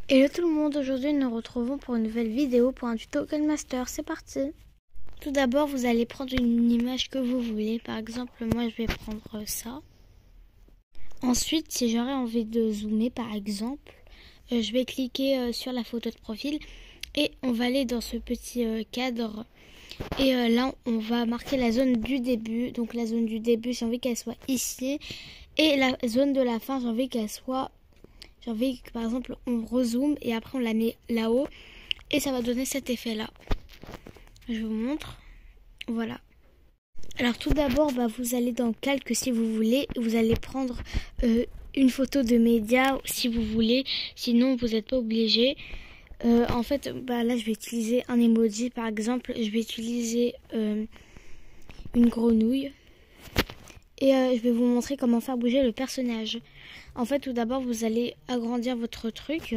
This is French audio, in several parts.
Hello tout le monde, aujourd'hui nous nous retrouvons pour une nouvelle vidéo pour un tuto Codemaster, c'est parti. Tout d'abord vous allez prendre une image que vous voulez, par exemple moi je vais prendre ça. Ensuite si j'aurais envie de zoomer par exemple, je vais cliquer sur la photo de profil et on va aller dans ce petit cadre. Et là on va marquer la zone du début, donc la zone du début j'ai envie qu'elle soit ici et la zone de la fin j'ai envie qu'elle soit... J'ai envie que par exemple on rezoome et après on la met là-haut et ça va donner cet effet là. Je vous montre. Voilà. Alors tout d'abord vous allez dans calque si vous voulez. Vous allez prendre une photo de média si vous voulez. Sinon vous n'êtes pas obligé. En fait là je vais utiliser un emoji par exemple. Je vais utiliser une grenouille. Et je vais vous montrer comment faire bouger le personnage. En fait, tout d'abord, vous allez agrandir votre truc.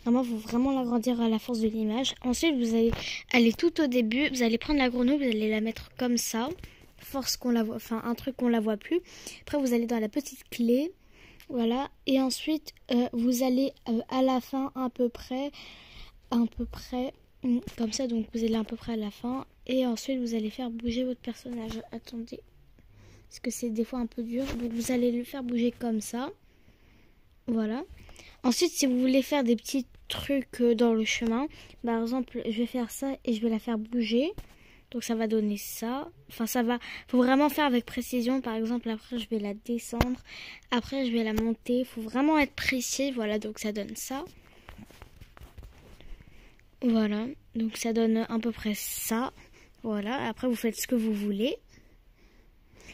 Vraiment, il faut vraiment l'agrandir à la force de l'image. Ensuite, vous allez aller tout au début. Vous allez prendre la grenouille, vous allez la mettre comme ça. Force qu'on la voit, enfin un truc qu'on la voit plus. Après, vous allez dans la petite clé. Voilà. Et ensuite, vous allez à la fin à peu près, comme ça. Donc, vous allez à peu près à la fin. Et ensuite, vous allez faire bouger votre personnage. Attendez. Parce que c'est des fois un peu dur. Donc, vous allez le faire bouger comme ça. Voilà. Ensuite, si vous voulez faire des petits trucs dans le chemin, par exemple, je vais faire ça et je vais la faire bouger. Donc, ça va donner ça. Enfin, ça va... faut vraiment faire avec précision. Par exemple, après, je vais la descendre. Après, je vais la monter. Il faut vraiment être précis. Voilà, donc ça donne ça. Voilà. Donc, ça donne à peu près ça. Voilà. Après, vous faites ce que vous voulez.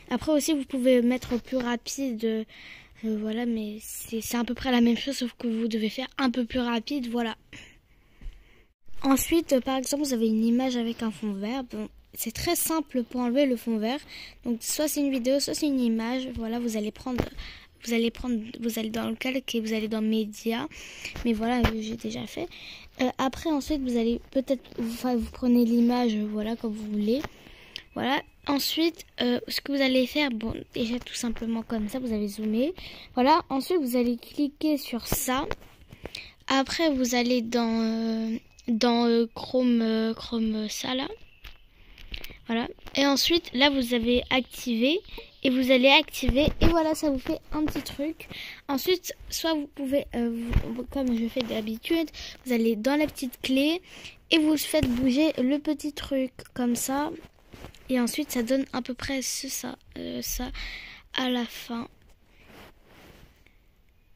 Après aussi, vous pouvez mettre plus rapide... voilà, mais c'est à peu près la même chose, sauf que vous devez faire un peu plus rapide, voilà. Ensuite, par exemple, vous avez une image avec un fond vert. Bon, c'est très simple pour enlever le fond vert. Donc, soit c'est une vidéo, soit c'est une image. Voilà, vous allez dans le calque et vous allez dans médias. Mais voilà, j'ai déjà fait. Après, ensuite, vous allez peut-être, vous prenez l'image, voilà, comme vous voulez. Voilà. Ensuite, ce que vous allez faire, bon, déjà tout simplement comme ça, vous avez zoomé. Voilà. Ensuite, vous allez cliquer sur ça. Après, vous allez dans Chrome ça là. Voilà. Et ensuite, là, vous avez activé et vous allez activer et voilà, ça vous fait un petit truc. Ensuite, soit vous pouvez, comme je fais d'habitude, vous allez dans la petite clé et vous faites bouger le petit truc comme ça. Et ensuite, ça donne à peu près ça à la fin.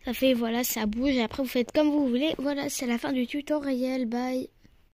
Ça fait, voilà, ça bouge. Et après, vous faites comme vous voulez. Voilà, c'est la fin du tutoriel. Bye.